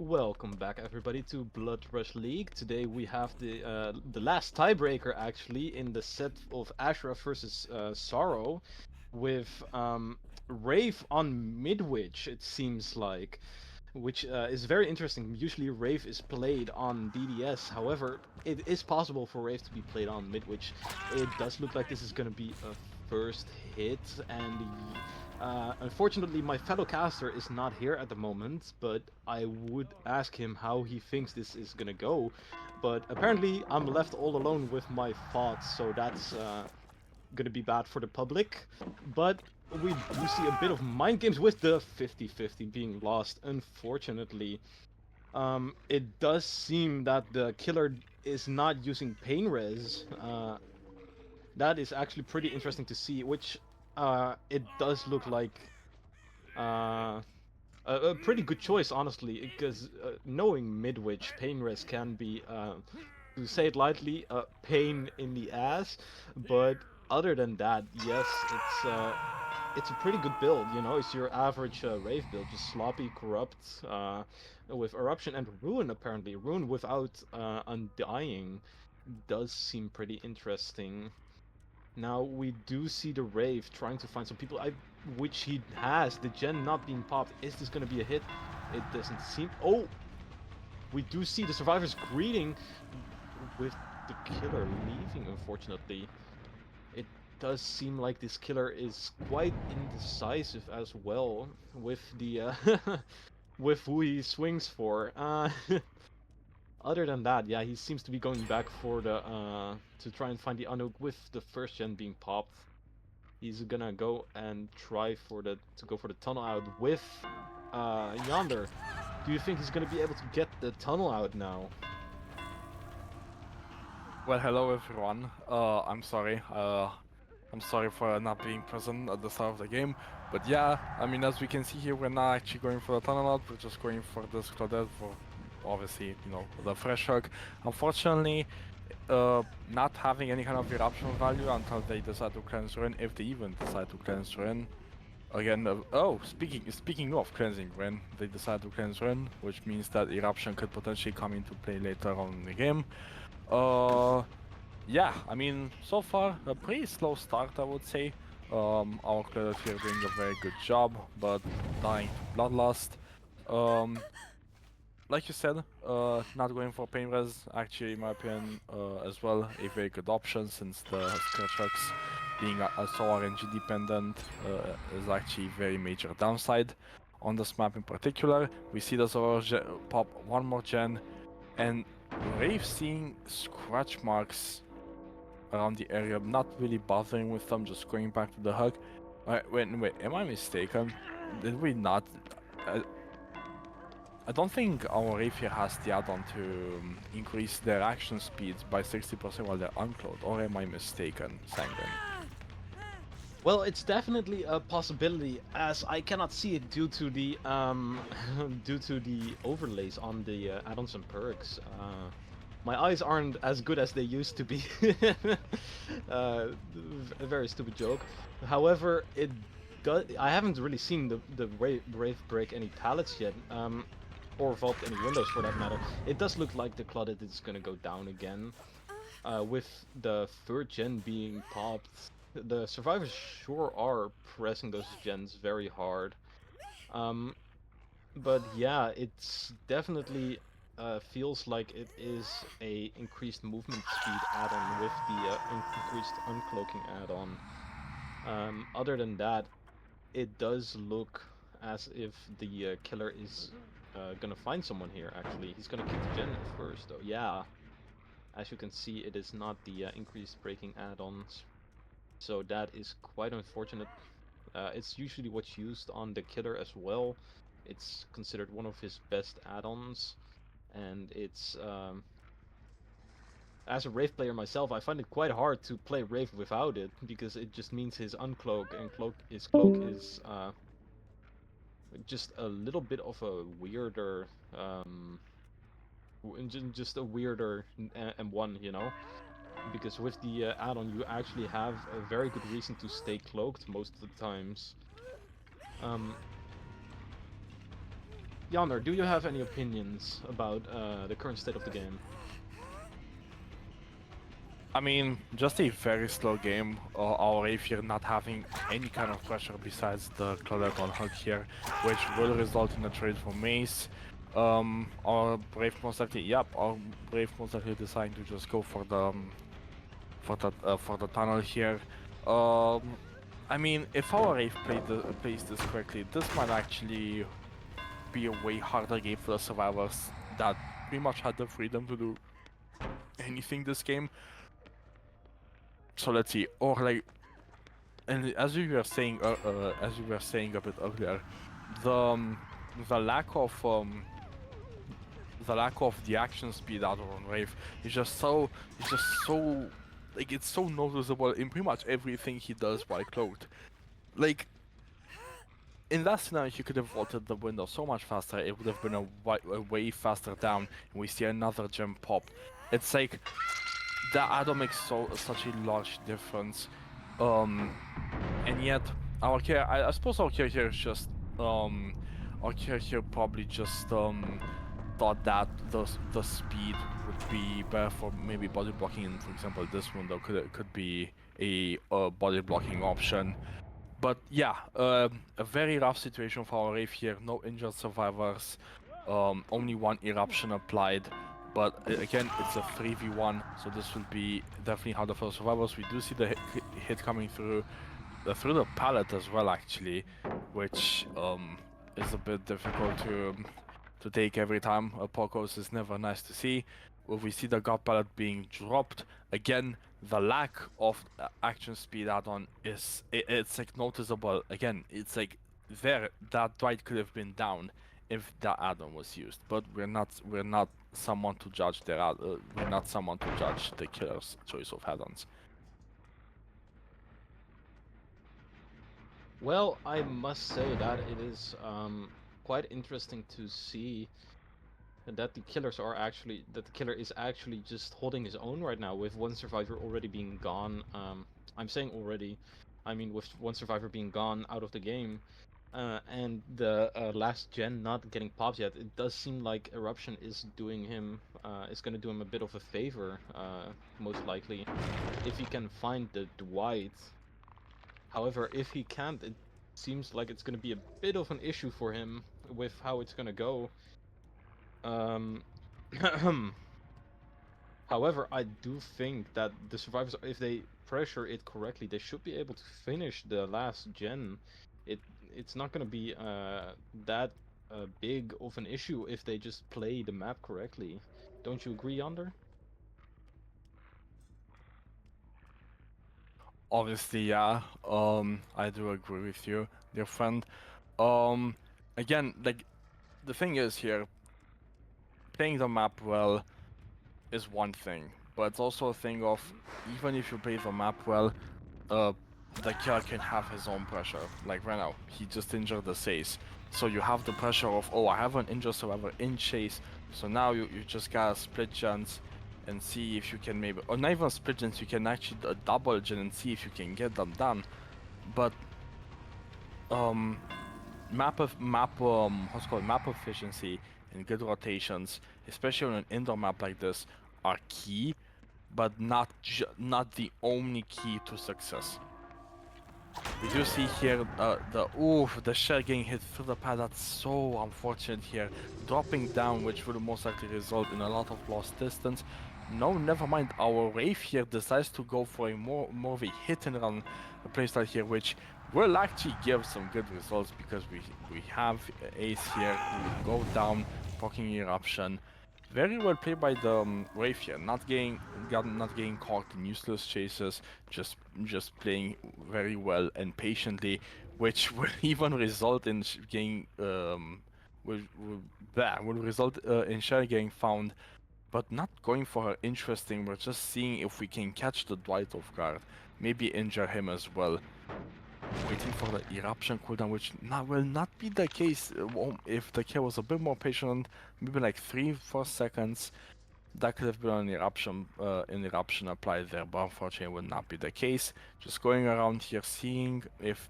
Welcome back, everybody, to Blood Rush League. Today we have the last tiebreaker actually in the set of Aashura versus Sorrow, with Rave on Midwich. It seems like, which is very interesting. Usually Rave is played on DDS. However, it is possible for Rave to be played on Midwich. It does look like this is going to be a first hit, and unfortunately, my fellow caster is not here at the moment, but I would ask him how he thinks this is gonna go. But apparently, I'm left all alone with my thoughts, so that's gonna be bad for the public. But we do see a bit of mind games with the 50-50 being lost, unfortunately. It does seem that the killer is not using pain res. That is actually pretty interesting to see, which it does look like uh, a pretty good choice, honestly, because knowing Midwich, pain res can be, to say it lightly, a pain in the ass. But other than that, yes, it's a pretty good build. You know, it's your average Rave build, just sloppy, corrupt, with eruption and ruin. Apparently, ruin without undying does seem pretty interesting. Now we do see the Rave trying to find some people, which he has. The gen not being popped. Is this going to be a hit? It doesn't seem. Oh, we do see the survivors greeting with the killer leaving. Unfortunately, it does seem like this killer is quite indecisive as well with the with who he swings for. Other than that, yeah, he seems to be going back for the to try and find the Anuk with the first gen being popped. He's gonna go and try for to go for the tunnel out with Yonder. Do you think he's gonna be able to get the tunnel out now? Well, hello everyone. I'm sorry for not being present at the start of the game. But yeah, I mean, as we can see here, we're not actually going for the tunnel out. We're just going for this Claudette for, obviously, the fresh hug. Unfortunately, not having any kind of eruption value until they decide to cleanse Ruin, if they even decide to cleanse Ruin. Again, speaking of cleansing Ruin, they decide to cleanse Ruin, which means that eruption could potentially come into play later on in the game. Uh, yeah, I mean, so far a pretty slow start, I would say. Our credit here doing a very good job, but dying to Bloodlust. Um, like you said, not going for pain res, actually, in my opinion, as well, a very good option since the Scorchux being so RNG dependent is actually very major downside on this map in particular. We see the Zoro pop one more gen, and Rave seeing scratch marks around the area, not really bothering with them, just going back to the hug. Wait, am I mistaken? Did we not? I, I don't think our Wraith here has the add-on to increase their action speeds by 60% while they're unclothed, or am I mistaken, Sanguine? Well, it's definitely a possibility, as I cannot see it due to the due to the overlays on the add-ons and perks. My eyes aren't as good as they used to be. A very stupid joke. However, it does. I haven't really seen the Wraith break any pallets yet, or vault any windows for that matter. It does look like the Claudette is gonna go down again, with the third gen being popped. The survivors sure are pressing those gens very hard. Um, but yeah, it's definitely feels like it is a increased movement speed add-on with the increased uncloaking add-on. Other than that, it does look as if the killer is gonna find someone here. Actually, he's gonna kick the gen at first, though. Yeah, as you can see, it is not the increased breaking add-ons, so that is quite unfortunate. It's usually what's used on the killer as well. It's considered one of his best add-ons, and it's as a Wraith player myself, I find it quite hard to play Wraith without it, because it just means his uncloak and cloak is just a little bit of a weirder just a weirder M1, you know? Because with the add-on, you actually have a very good reason to stay cloaked most of the times. Um, Yonder, do you have any opinions about the current state of the game? I mean, just a very slow game. Our Aether not having any kind of pressure besides the Claudette on Hulk here, which will result in a trade for Mace. Our Brave most likely, yep, our Brave most likely deciding to just go for the tunnel here. Um, I mean, if our Wraith plays this correctly, this might actually be a way harder game for the survivors that pretty much had the freedom to do anything this game. So let's see, or like, and as you were saying a bit earlier, the um, the lack of the action speed out on Wraith is just so like it's so noticeable in pretty much everything he does while cloaked. Like in that scenario, he could have vaulted the window so much faster. It would have been a way faster down, and we see another gem pop. It's like the add-on makes such a large difference, um, and yet our care. I suppose our care here is just our care here probably just thought that the speed would be better for maybe body blocking. And for example, this window could be a body blocking option. But yeah, a very rough situation for our Wraith here. No injured survivors. Only one eruption applied. But again, it's a 3v1, so this will be definitely harder for survivors. We do see the hit coming through the pallet as well, actually, which is a bit difficult to take every time. A Pocos is never nice to see. Well, we see the God pallet being dropped again. The lack of action speed add-on is it's like noticeable. Again, it's like there that Dwight could have been down if that add-on was used, but we're not someone to judge we're not someone to judge the killer's choice of add-ons. Well, I must say that it is quite interesting to see that the killer is actually just holding his own right now with one survivor already being gone. I'm saying already, I mean with one survivor being gone out of the game, and the last gen not getting popped yet. It does seem like Eruption is gonna do him a bit of a favor, most likely, if he can find the Dwight. However, if he can't, it seems like it's gonna be a bit of an issue for him with how it's gonna go. Um, However, I do think that the survivors, if they pressure it correctly, they should be able to finish the last gen. It it's not gonna be that big of an issue if they just play the map correctly. Don't you agree, Yonder? Obviously, yeah. I do agree with you, dear friend. Um, Again, like the thing is here, playing the map well is one thing, but it's also a thing of even if you play the map well, uh, the killer can have his own pressure. Like right now, he just injured the Sace, so you have the pressure of, oh, I have an injured survivor in chase, so now you just gotta split gens and see if you can maybe, or not even split gens, you can actually double gen and see if you can get them done. But um, what's called map efficiency and good rotations, especially on an indoor map like this, are key, but not the only key to success. We do see here the shell getting hit through the pad. That's so unfortunate here. Dropping down, which will most likely result in a lot of lost distance. No, never mind. Our Wraith here decides to go for a more of a hit and run playstyle here, which will actually give some good results because we have Ace here who will go down, proccing eruption. Very well played by the Wraith here, not getting caught in useless chases, just playing very well and patiently, which will even result in getting will result in Shelly getting found, but not going for her interesting. We're just seeing if we can catch the Dwight off guard, maybe injure him as well. Waiting for the eruption cooldown, which will not be the case if the kill was a bit more patient, maybe like 3-4 seconds. That could have been an eruption applied there, but unfortunately, it would not be the case. Just going around here, seeing if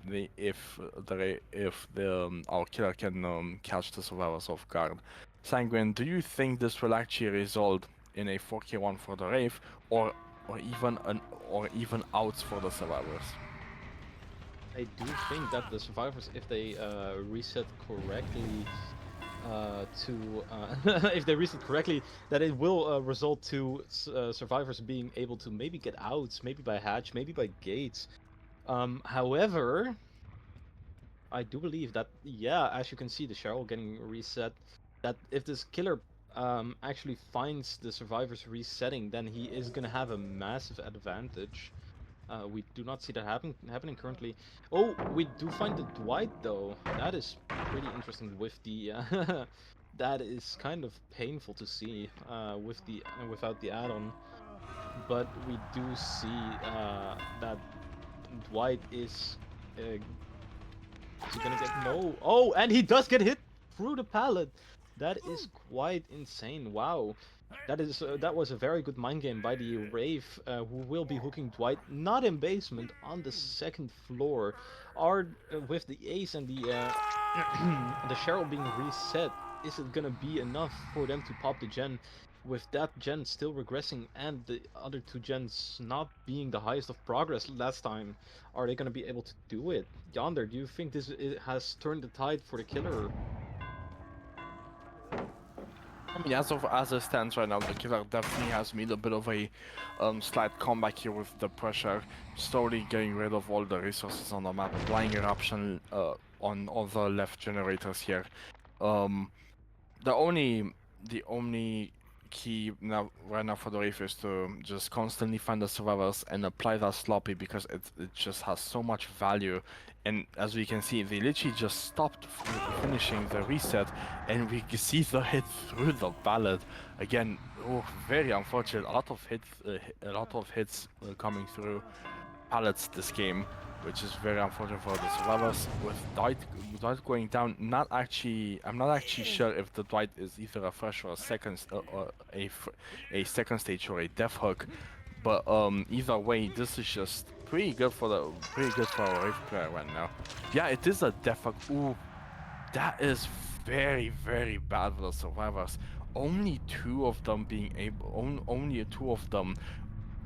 our killer can catch the survivors off guard. Sanguine, do you think this will actually result in a 4k1 for the Wraith, or or even an or even outs for the survivors? I do think that the survivors, if they reset correctly, if they reset correctly, that it will result to survivors being able to maybe get outs, maybe by hatch, maybe by gates. However, I do believe that, yeah, as you can see, the Cheryl getting reset, that if this killer actually finds the survivors resetting, then he is gonna have a massive advantage. We do not see that happening currently. Oh, we do find the Dwight though. That is pretty interesting with the. That is kind of painful to see with the without the add-on, but we do see that Dwight is he gonna get no? Oh, and he does get hit through the pallet. That is quite insane. Wow. That was a very good mind game by the Wraith, who will be hooking Dwight not in basement on the second floor. Are with the ace and the the Cheryl being reset, is it gonna be enough for them to pop the gen? With that gen still regressing and the other two gens not being the highest of progress last time, are they gonna be able to do it? Yonder, do you think has turned the tide for the killer? I mean, as it stands right now, the killer definitely has made a bit of a slight comeback here with the pressure, slowly getting rid of all the resources on the map, applying eruption on all the left generators here. Um, the only the only key now right now for the Wraith is to just constantly find the survivors and apply that sloppy because it just has so much value. And as we can see, they literally just stopped finishing the reset, and we can see the hit through the pallet again. Oh, very unfortunate. A lot of hits coming through pallets this game, which is very unfortunate for the survivors. With Dwight going down, I'm not actually sure if the Dwight is either a fresh or a a second stage or a death hook, but either way, this is just pretty good for our Wraith player right now. Yeah, it is a death hook. Ooh, that is very bad for the survivors. Only two of them being able, only two of them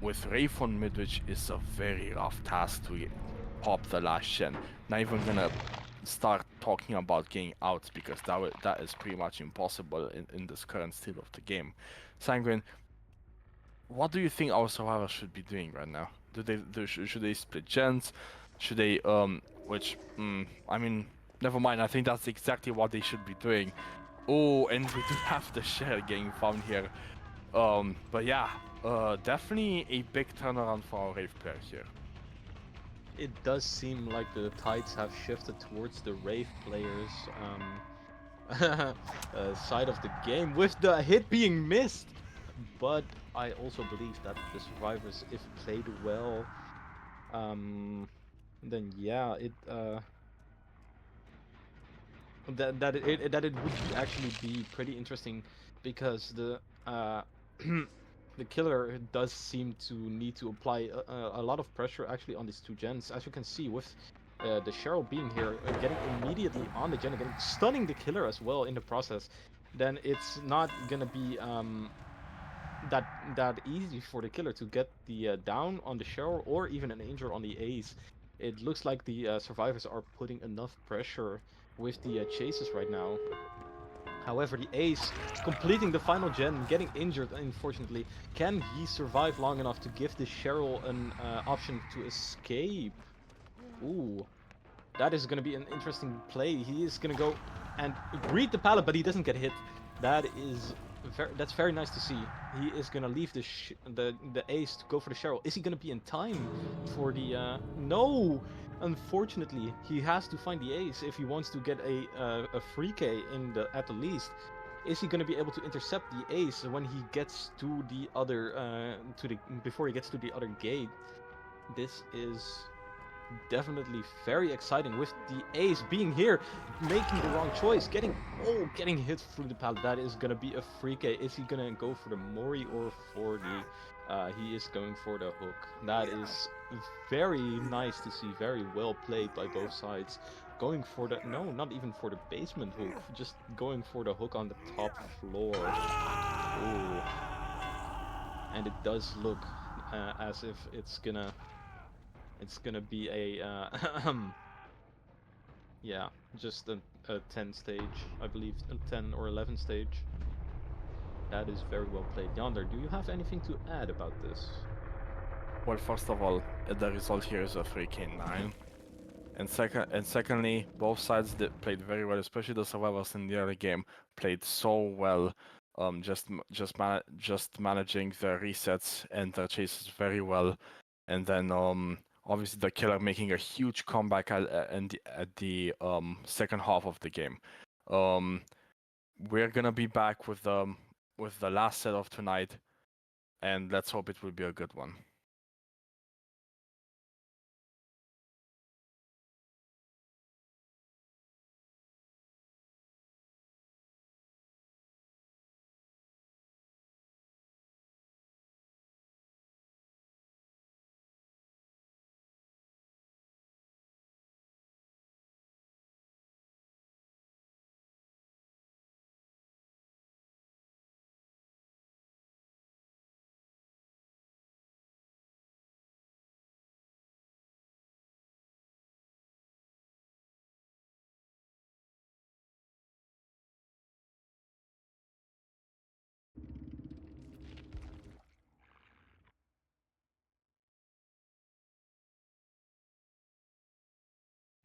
with Wraith on mid, which is a very rough task to pop the last gen. Not even gonna start talking about getting out because that is pretty much impossible in this current state of the game. Sanguine, what do you think our survivors should be doing right now? Should they split gens? Should they which I mean, never mind. I think that's exactly what they should be doing. Oh, and we do have the shell getting found here. But yeah, definitely a big turnaround for our Wraith player here. It does seem like the tides have shifted towards the Wraith players' side of the game, with the hit being missed. But I also believe that the survivors, if played well, um, then yeah, that it would actually be pretty interesting, because the killer does seem to need to apply a lot of pressure actually on these two gens, as you can see with the Cheryl being here, getting immediately on the gen again, stunning the killer as well in the process. Then it's not gonna be that easy for the killer to get the down on the Cheryl or even an Angel on the Ace. It looks like the survivors are putting enough pressure with the chases right now. However, the Ace completing the final gen, getting injured unfortunately. Can he survive long enough to give the Cheryl an option to escape? Ooh, that is going to be an interesting play. He is going to go and greet the pallet, but he doesn't get hit. That is that's very nice to see. He is going to leave the ace to go for the Cheryl. Is he going to be in time for the no? Unfortunately, he has to find the ace if he wants to get a free K in the at the least. Is he going to be able to intercept the ace when he gets to the other to the before he gets to the other gate? This is definitely very exciting with the ace being here, making the wrong choice, getting hit through the pallet. That is gonna be a free K. Is he gonna go for the Mori or for the? He is going for the hook. That is very nice to see. Very well played by both sides. Going for the no, not even for the basement hook. Just going for the hook on the top floor. Ooh, and it does look as if it's gonna be a yeah, just a 10 stage, I believe, a 10 or 11 stage. That is very well played. Yonder, do you have anything to add about this? Well, first of all, the result here is a 3K9. Secondly, both sides played very well, especially the survivors in the early game played so well. Just managing the resets and the chases very well, and then obviously the killer making a huge comeback at the second half of the game. Um, we're gonna be back with the last set of tonight, and let's hope it will be a good one.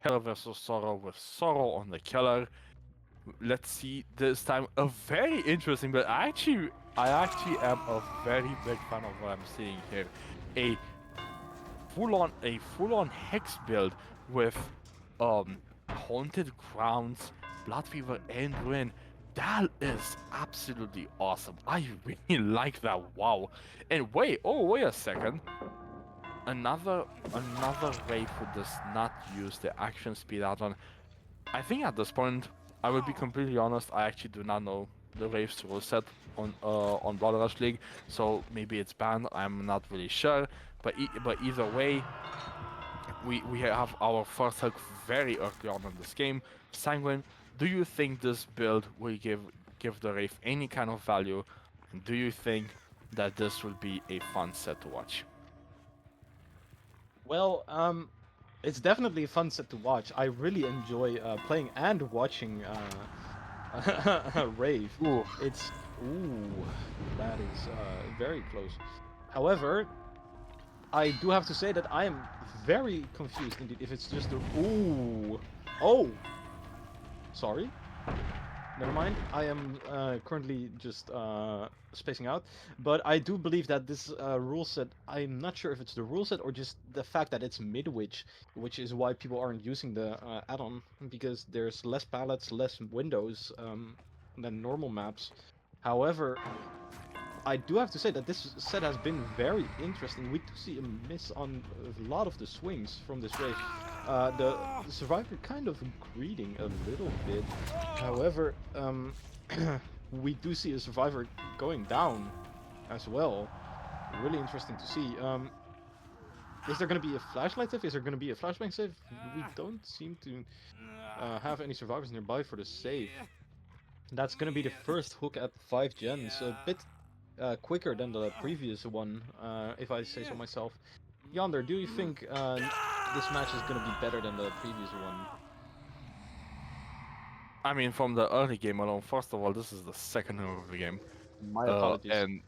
Killer versus Sorrow with Sorrow on the killer. Let's see this time a very interesting but I actually am a very big fan of what I'm seeing here. A full on hex build with haunted grounds, blood fever and ruin. That is absolutely awesome. I really like that. Wow. And wait a second. Another way who does not use the action speed add-on. I think at this point, I will be completely honest. I actually do not know the Waves rule set on Blood Rush League, so maybe it's banned. I'm not really sure. But either way, we have our first hook very early on in this game. Sanguine, do you think this build will give the Wraith any kind of value? And do you think that this will be a fun set to watch? Well, it's definitely a fun set to watch. I really enjoy playing and watching Rave. Ooh. It's ooh, that is very close. However, I do have to say that I am very confused indeed if it's just a ooh. Oh, sorry. Never mind. I am currently just spacing out, but I do believe that this rule set. I'm not sure if it's the rule set or just the fact that it's mid-witch, which is why people aren't using the add-on because there's less palettes, less windows than normal maps. However, I do have to say that this set has been very interesting. We do see a miss on a lot of the swings from this wave. The survivor kind of greeting a little bit. However, we do see a survivor going down as well. Really interesting to see. Is there going to be a flashlight save? Is there going to be a flashbang save? We don't seem to have any survivors nearby for the save. That's going to be the first hook at 5 gens. A bit quicker than the previous one, if I say so myself. Yonder, do you think this match is going to be better than the previous one? I mean, from the early game alone, first of all, this is the second hook of the game. My apologies. And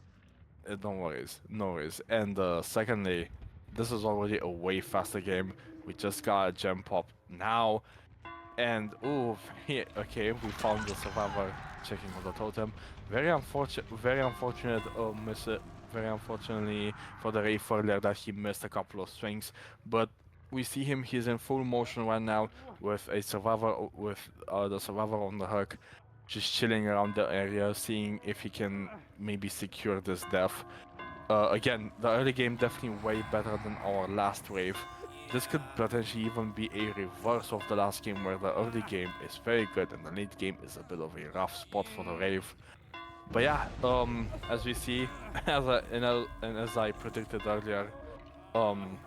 don't worries, no worries. And secondly, this is already a way faster game. We just got a gem pop now, and ooh, okay, we found the survivor checking on the totem. Very unfortunate, very unfortunately for the Wraith earlier that he missed a couple of swings, but we see him. He's in full motion right now with a survivor, with the survivor on the hook, just chilling around the area, seeing if he can maybe secure this death. Again, the early game definitely way better than our last wave. this could potentially even be a reverse of the last game where the early game is very good and the late game is a bit of a rough spot for the Rave. But yeah, as we see, and as I predicted earlier, um,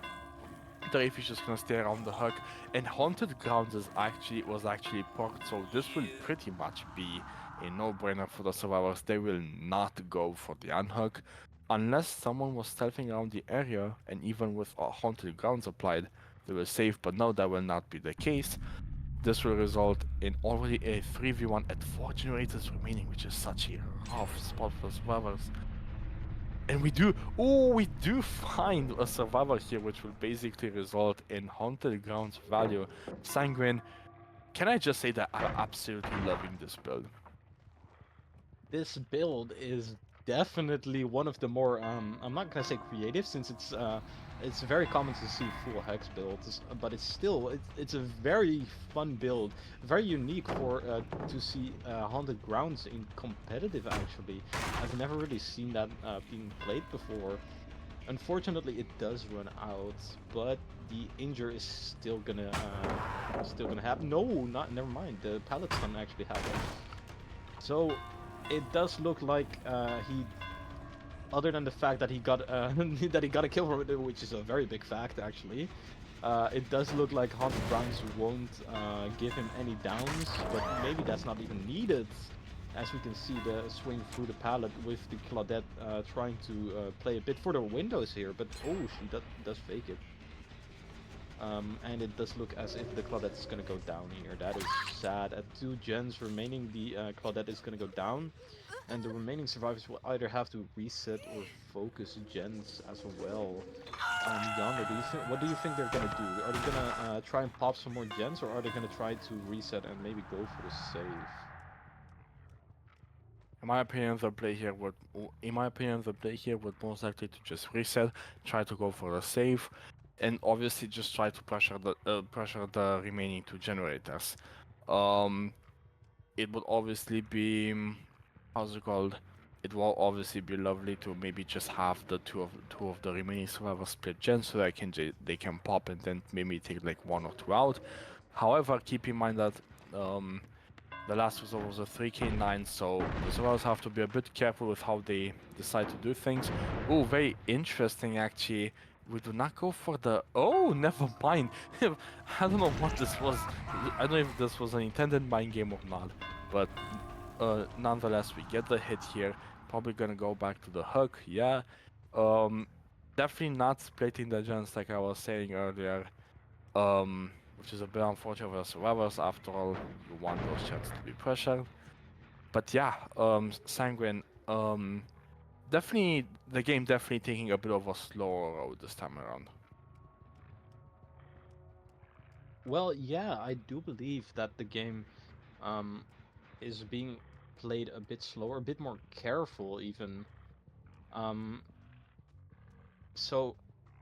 the Rave is just gonna stay around the hug, and Haunted Grounds was actually porked, so this will pretty much be a no-brainer for the survivors. They will not go for the unhug unless someone was stealthing around the area, and even with Haunted Grounds applied, they will save. But no, that will not be the case. This will result in already a 3v1 at 4 generators remaining, which is such a rough spot for survivors. And we do find a survivor here, which will basically result in Haunted Grounds value. Sanguine, can I just say that I'm absolutely loving this build? This build is definitely one of the more I'm not gonna say creative since it's very common to see full hex builds, but it's a very fun build, very unique for to see haunted grounds in competitive actually. I've never really seen that being played before. Unfortunately, it does run out, but the injure is still gonna happen. No, not never mind. The pallet stun actually happened. So it does look like he, other than the fact that he got that he got a kill from it, which is a very big fact actually. It does look like Haunted Grounds won't give him any downs, but maybe that's not even needed. As we can see the swing through the pallet with the Claudette trying to play a bit for the windows here, but oh, she does fake it. And it does look as if the Claudette is going to go down here. That is sad. At 2 gens remaining, the Claudette is going to go down. And the remaining survivors will either have to reset or focus gens as well. Yonder, what do you think they're going to do? Are they going to try and pop some more gens, or are they going to try to reset and maybe go for the save? In my opinion, the play here would most likely to just reset, try to go for a save, and obviously just try to pressure the remaining 2 generators. Um, it would obviously be how's it called? It will obviously be lovely to maybe just have the two of the remaining survivors split gens so they can pop and then maybe take like 1 or 2 out. However, keep in mind that um the last result was a 3k9, so the survivors have to be a bit careful with how they decide to do things. Oh, very interesting actually. We do not go for the... Oh, never mind. I don't know what this was. I don't know if this was an intended mind game or not. But nonetheless, we get the hit here. Probably gonna go back to the hook, yeah. Um, Definitely not splitting the gens like I was saying earlier. Which is a bit unfortunate for the survivors. After all, you want those gens to be pressured. But yeah, Sanguine, definitely the game definitely taking a bit of a slower road this time around. Well, yeah, I do believe that the game um, is being played a bit slower, a bit more careful even. Um, so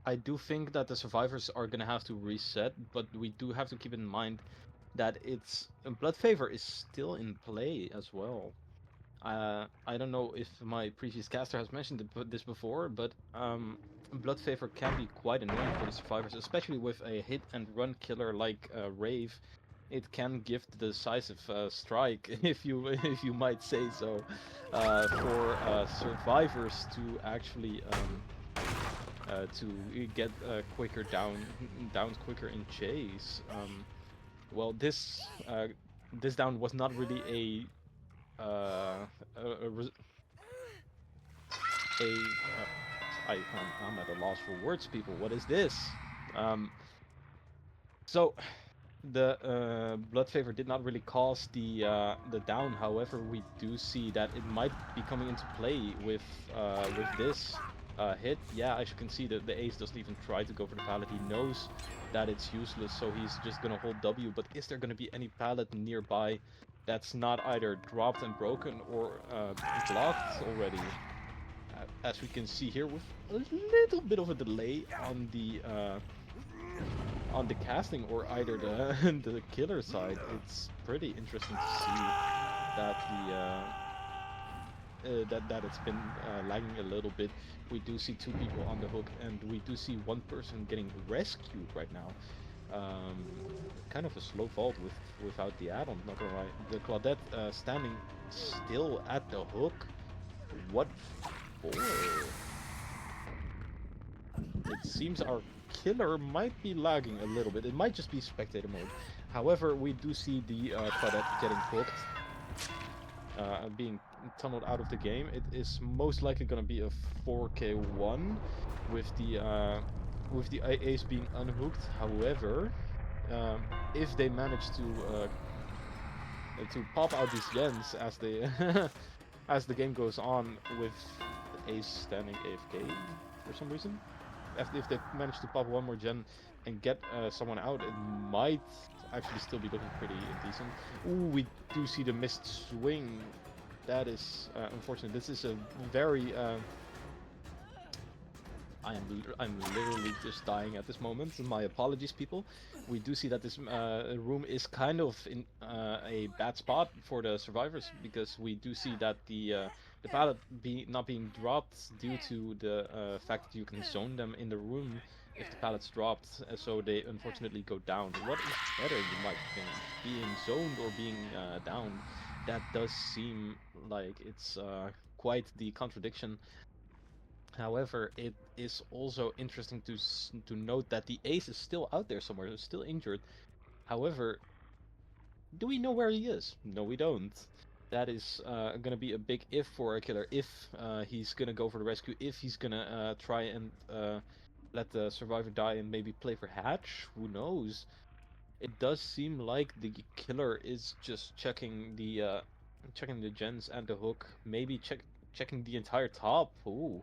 I do think that the survivors are gonna have to reset, but we do have to keep in mind that it's Blood Favor is still in play as well. I don't know if my previous caster has mentioned this before, but Blood Favor can be quite annoying for the survivors, especially with a hit and run killer like Rave. It can give the decisive strike, if you might say so, for survivors to actually to get quicker downs quicker in chase. Well, this down was not really a I'm at a loss for words, people. What is this? Um, so the blood favor did not really cause the down. However, we do see that it might be coming into play with this hit. Yeah, as you can see, the ace doesn't even try to go for the pallet. He knows that it's useless, so he's just gonna hold W. But is there gonna be any pallet nearby that's not either dropped and broken or blocked already? As we can see here, with a little bit of a delay on the casting or either the the killer side. It's pretty interesting to see that that it's been lagging a little bit. We do see two people on the hook, and we do see one person getting rescued right now. Um, Kind of a slow vault without the add-on. Not gonna lie, the Claudette standing still at the hook. What for? It seems our killer might be lagging a little bit. It might just be spectator mode. However, we do see the Claudette getting hooked, being tunneled out of the game. It is most likely going to be a 4K1 with the ace being unhooked. However, if they manage to pop out these gens as they as the game goes on with the ace standing AFK for some reason, if they manage to pop one more gen and get someone out, it might actually still be looking pretty decent. Ooh, we do see the missed swing. That is unfortunate. This is a very I'm literally just dying at this moment. My apologies, people. We do see that this room is kind of in a bad spot for the survivors, because we do see that the pallet not being dropped due to the fact that you can zone them in the room if the pallet's dropped, so they unfortunately go down. What is better, you might think, being zoned or being downed? That does seem like it's quite the contradiction. However, it is also interesting to note that the ace is still out there somewhere, still injured. However, do we know where he is? No, we don't. That is going to be a big if for a killer. If he's going to go for the rescue, if he's going to try and let the survivor die and maybe play for hatch, who knows? It does seem like the killer is just checking the gens and the hook, maybe checking the entire top. Ooh.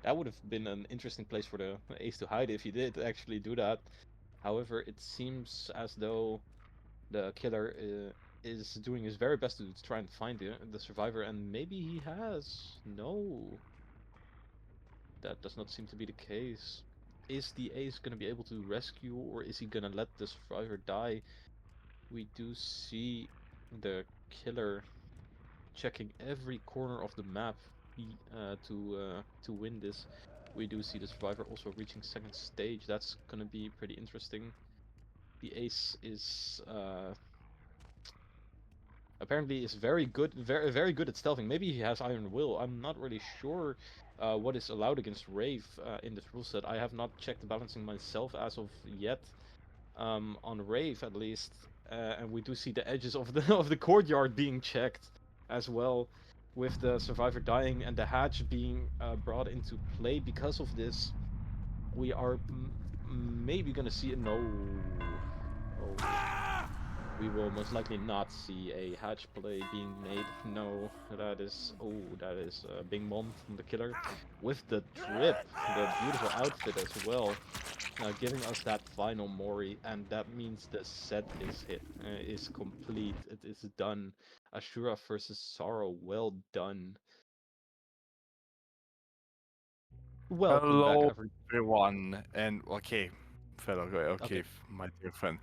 That would have been an interesting place for the ace to hide if he did actually do that. However, it seems as though the killer is doing his very best to try and find the survivor, and maybe he has. No, that does not seem to be the case. Is the ace going to be able to rescue, or is he going to let the survivor die? We do see the killer checking every corner of the map to win this. We do see the survivor also reaching second stage. That's gonna be pretty interesting. The ace is apparently is very good, very good at stealthing. Maybe he has Iron Will. I'm not really sure what is allowed against Rave in this rule set. I have not checked the balancing myself as of yet. On Rave at least, and we do see the edges of the of the courtyard being checked as well, with the survivor dying and the hatch being brought into play. Because of this, we are maybe gonna see no. Oh, we will most likely not see a hatch play being made. No, that is that is Bing Mon from the killer with the drip, the beautiful outfit as well. Giving us that final Mori, and that means the set is complete. It is done. Ashura versus Sorrow, well done. Welcome back, Hello, every. everyone, and okay, fellow, okay, Okay. my dear friend.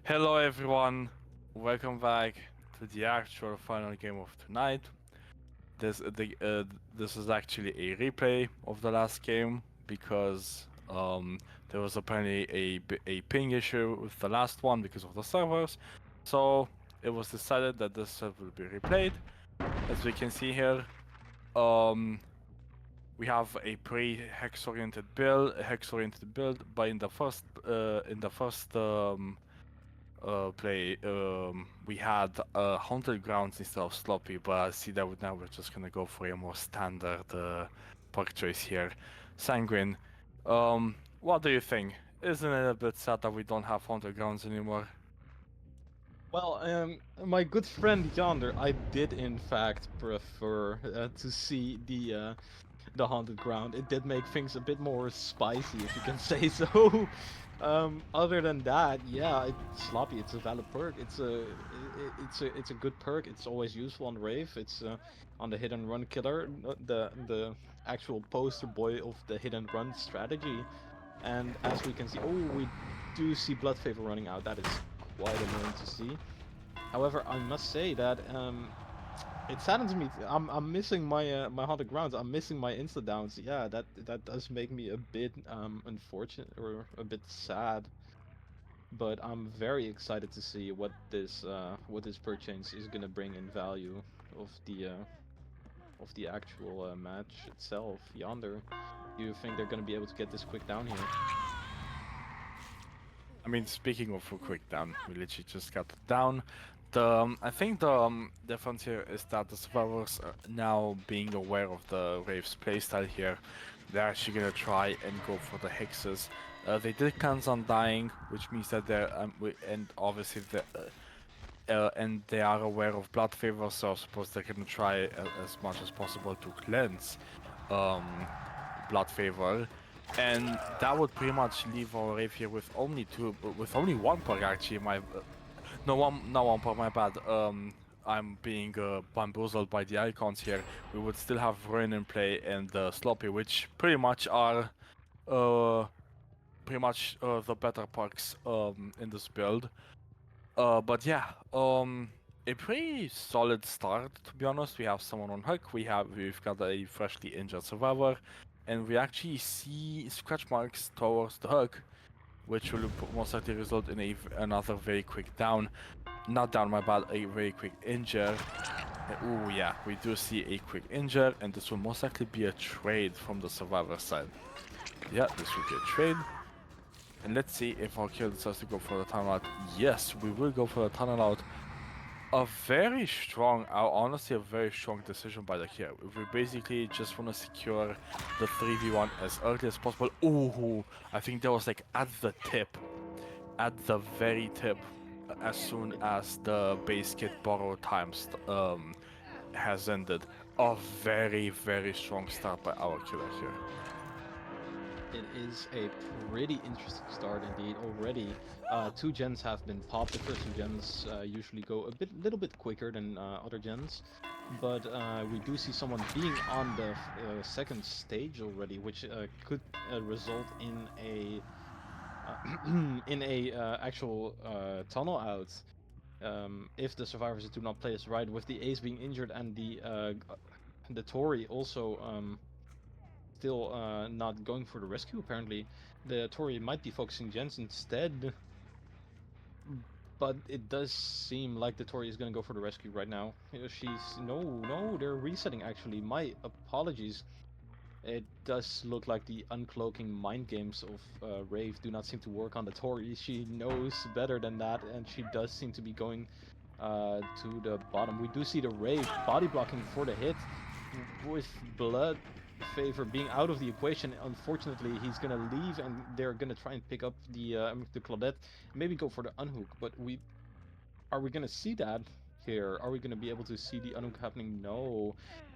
Hello, everyone. Welcome back to the actual final game of tonight. This is actually a replay of the last game because there was apparently a ping issue with the last one because of the servers. So it was decided that this set will be replayed. As we can see here, um, we have a pre-hex-oriented build, but in the first play, we had haunted grounds instead of sloppy. But I see that now we're just gonna go for a more standard perk choice here, sanguine. What do you think? Isn't it a bit sad that we don't have haunted grounds anymore? Well, my good friend Yonder, I did in fact prefer to see the haunted ground. It did make things a bit more spicy, if you can say so. Other than that, yeah, it's sloppy. It's a valid perk. It's a good perk. It's always useful on Rave. It's on the hit and run killer, the actual poster boy of the hit and run strategy. And as we can see, oh, we do see Blood Favor running out. That is quite annoying to see. However, I must say that It saddens me. I'm missing my my haunted grounds. I'm missing my insta downs. Yeah, that does make me a bit unfortunate or a bit sad. But I'm very excited to see what this purchase is gonna bring in value of the actual match itself. Yonder, do you think they're gonna be able to get this quick down here? I mean, speaking of a quick down, we literally just got it down. I think the difference here is that the survivors are now being aware of the Wraith's playstyle here. They're actually gonna try and go for the hexes. They did cans on dying, which means that they're and obviously and they are aware of blood favor, so I suppose they're gonna try as much as possible to cleanse um, blood favor, and that would pretty much leave our Wraith here with only one perk actually. No one, not one perk. My bad. I'm being bamboozled by the icons here. We would still have Ruin in play and Sloppy, which uh, pretty much the better perks in this build. But yeah, a pretty solid start to be honest. We have someone on hook. We've got a freshly injured survivor, and we actually see scratch marks towards the hook, which will most likely result in another very quick down. Not down, my bad. A very quick injure. Oh yeah, we do see a quick injure, and this will most likely be a trade from the survivor side. Yeah, this will be a trade. And let's see if our kill decides to go for the tunnel out. Yes, we will go for the tunnel out. A very strong, honestly, a very strong decision by the here. We basically just want to secure the 3v1 as early as possible. Ooh, I think that was like at the tip, at the very tip, as soon as the base kit borrow has ended. A very, very strong start by our killer here. It is a pretty interesting start indeed. Already, two gens have been popped. The first two gens usually go little bit quicker than other gens, but we do see someone being on the second stage already, which could result in a in a actual tunnel out. If the survivors do not play this right, with the ace being injured and the Tory also still not going for the rescue, apparently. The Tory might be focusing gens instead, but it does seem like the Tory is going to go for the rescue right now. She's... No, they're resetting actually. My apologies. It does look like the uncloaking mind games of Rave do not seem to work on the Tory. She knows better than that, and she does seem to be going to the bottom. We do see the Rave body blocking for the hit, with blood favor being out of the equation. Unfortunately, he's gonna leave, and they're gonna try and pick up the Claudette, maybe go for the unhook. But are we gonna see that here? Are we gonna be able to see the unhook happening? No.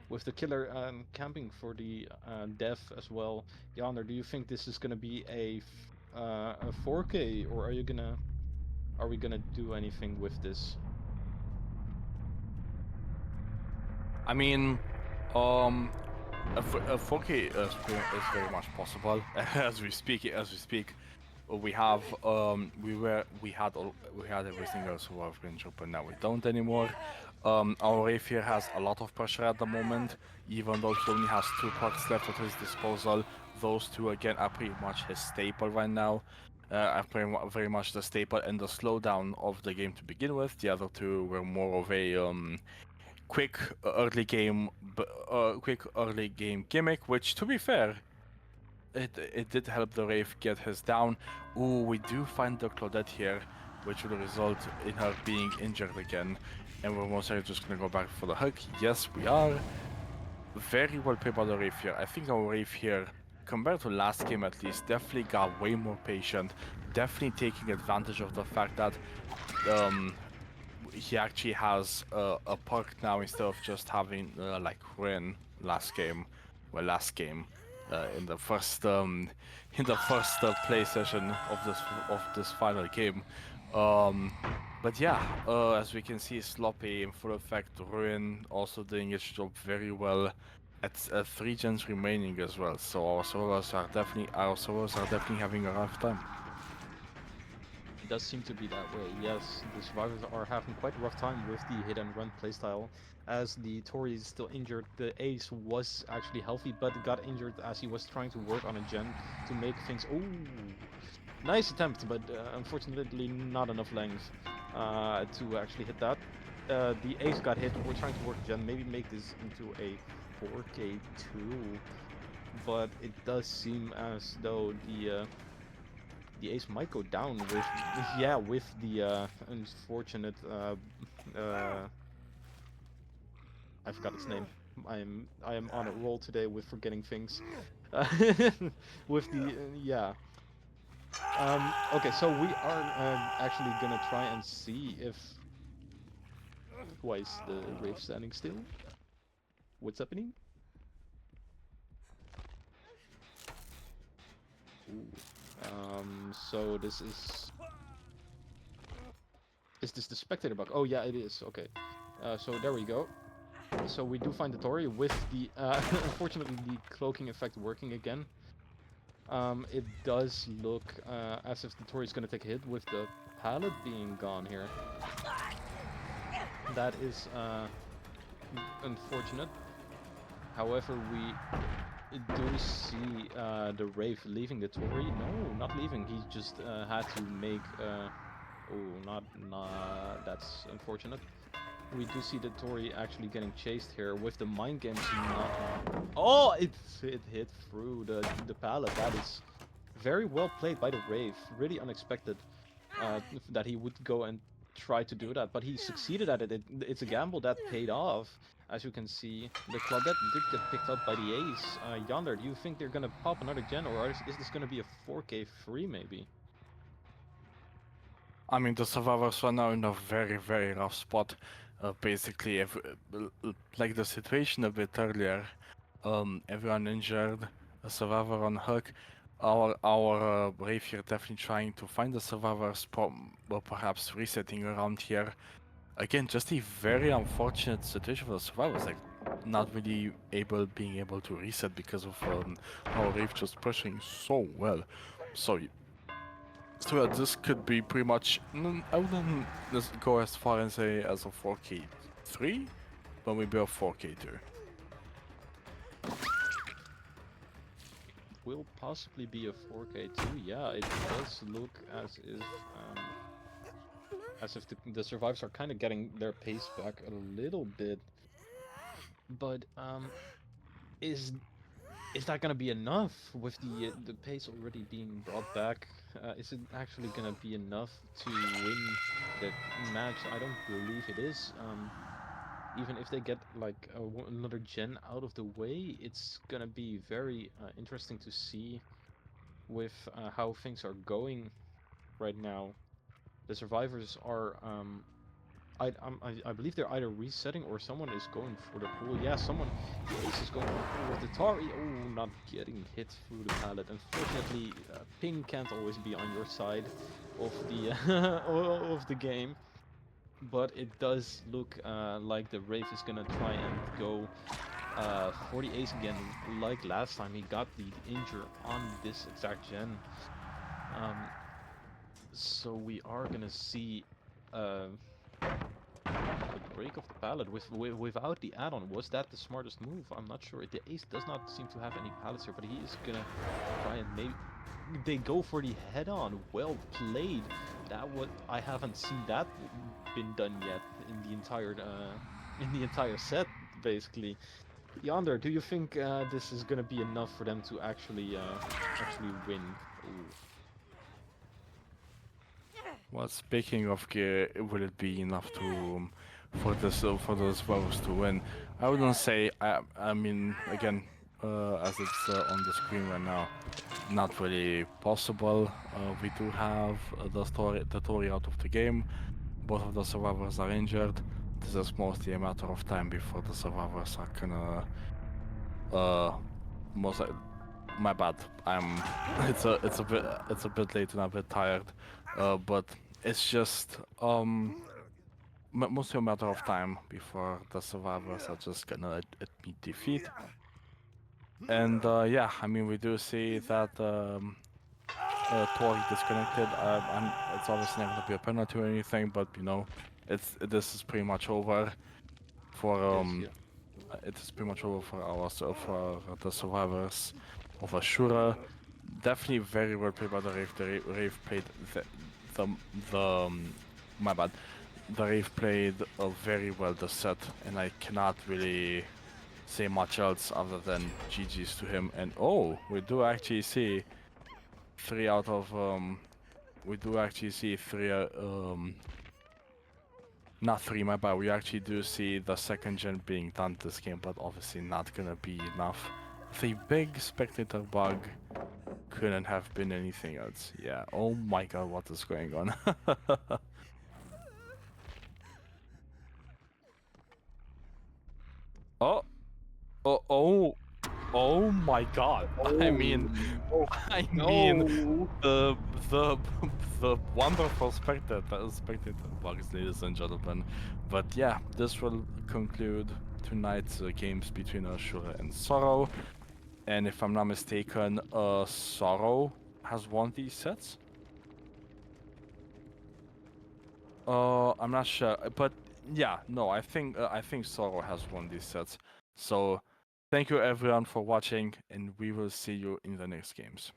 With the killer camping for the dev as well. Yonder, do you think this is gonna be a 4K, or are we gonna do anything with this? I mean, um, a 4K is very much possible as we speak. We have we had every single survivor injured, but now we don't anymore. Our Wraith here has a lot of pressure at the moment, even though he only has 2 perks left at his disposal. Those two again are pretty much his staple right now. Are very much the staple and the slowdown of the game to begin with. The other two were more of a quick quick early game gimmick, which to be fair, it did help the Wraith get his down. Ooh, we do find the Claudette here, which will result in her being injured again, and we're most likely just gonna go back for the hook. Yes, we are. Very well played by the Wraith here. I think our Wraith here, compared to last game at least, definitely got way more patient. Definitely taking advantage of the fact that um, he actually has a perk now instead of just having like Rin last game, in the first play session of this final game. But yeah, as we can see, Sloppy in full effect, Ruin also doing its job very well. At 3 gens remaining as well, so our servers are definitely having a rough time. It does seem to be that way. Yes, the survivors are having quite a rough time with the hit and run playstyle. as the Tori is still injured. The Ace was actually healthy, but got injured as he was trying to work on a gen to make things. Ooh, nice attempt, but unfortunately not enough length to actually hit that. The Ace got hit. We're trying to work gen, maybe make this into a 4K2, but it does seem as though the Ace might go down with yeah, with the unfortunate uh I forgot its name. I am on a roll today with forgetting things. Uh, with the yeah. Okay, so we are actually gonna try and see if why is the Wraith standing still? What's happening? Ooh. So this is this the spectator bug? Oh yeah, it is. Okay. So there we go. So we do find the Tori with the unfortunately the cloaking effect working again. It does look as if the Tori is going to take a hit with the pallet being gone here. That is unfortunate. However, we do see the Wraith leaving the Tori. No, not leaving. He just had to make. Oh, not. That's unfortunate. We do see the Tori actually getting chased here with the mind games not. Oh, it hit through the pallet. That is very well played by the Wraith. Really unexpected that he would go and try to do that, but he succeeded at it. It's a gamble that paid off. As you can see, the Claudette did get picked up by the Ace. Yonder, do you think they're gonna pop another gen, or is this gonna be a 4K free maybe? I mean, the survivors are now in a very, very rough spot. Basically, like the situation a bit earlier, everyone injured, a survivor on hook. Our brave here definitely trying to find the survivors, perhaps resetting around here. Again, just a very unfortunate situation for the survivors, like not really being able to reset because of our Reef just pushing so well. So so yeah, this could be pretty much. I wouldn't just go as far and say as a 4K3, but maybe a 4K2. Will possibly be a 4K too. Yeah, it does look as if the survivors are kind of getting their pace back a little bit. But is is that gonna be enough with the pace already being brought back? Is it actually gonna be enough to win the match? I don't believe it is. Even if they get like another gen out of the way, it's gonna be very interesting to see with how things are going right now. The survivors are I believe they're either resetting or someone is going for the pool. Yeah, the Ace is going for the pool with the Tari. Oh, not getting hit through the pallet. Unfortunately, ping can't always be on your side of the of the game. But it does look like the Wraith is gonna try and go for the Ace again, like last time. He got the injure on this exact gen. Um, so we are gonna see uh, the break of the pallet without the add-on. Was that the smartest move? I'm not sure. The Ace does not seem to have any pallets here, but he is gonna try and maybe they go for the head-on. Well played. That what I haven't seen that been done yet in the entire set, basically. Yonder, do you think this is gonna be enough for them to actually win? Ooh. Well, speaking of gear, will it be enough to for this for those votes to win? I wouldn't say. I mean, again, as it's on the screen right now, not really possible. We do have the Tory out of the game. Both of the survivors are injured. This is mostly a matter of time before the survivors are gonna uh most my bad. I'm it's a bit late and I'm a bit tired. But it's just mostly a matter of time before the survivors are just gonna admit defeat. And yeah, I mean we do see that Tori disconnected. It's obviously not gonna be a penalty or anything, but you know, this is pretty much over. for Yes, yeah. it is pretty much over for for the survivors of Ashura. Definitely very well played by the Rave. The Rave played the the my bad. The Rave played very well the set, and I cannot really say much else other than GG's to him. And oh, we do actually see three out of we do actually see three not three, my bad. We actually do see the second gen being done this game, but obviously not gonna be enough. The big spectator bug couldn't have been anything else. Yeah. Oh my god, what is going on? Oh, oh, oh my god. I mean, Oh I mean, no! the the the wonderful spectator bugs, ladies and gentlemen. But yeah, this will conclude tonight's games between Ashura and Sorrow. And if I'm not mistaken, Sorrow has won these sets. I'm not sure, but yeah, no, I think Sorrow has won these sets. So, thank you everyone for watching, and we will see you in the next games.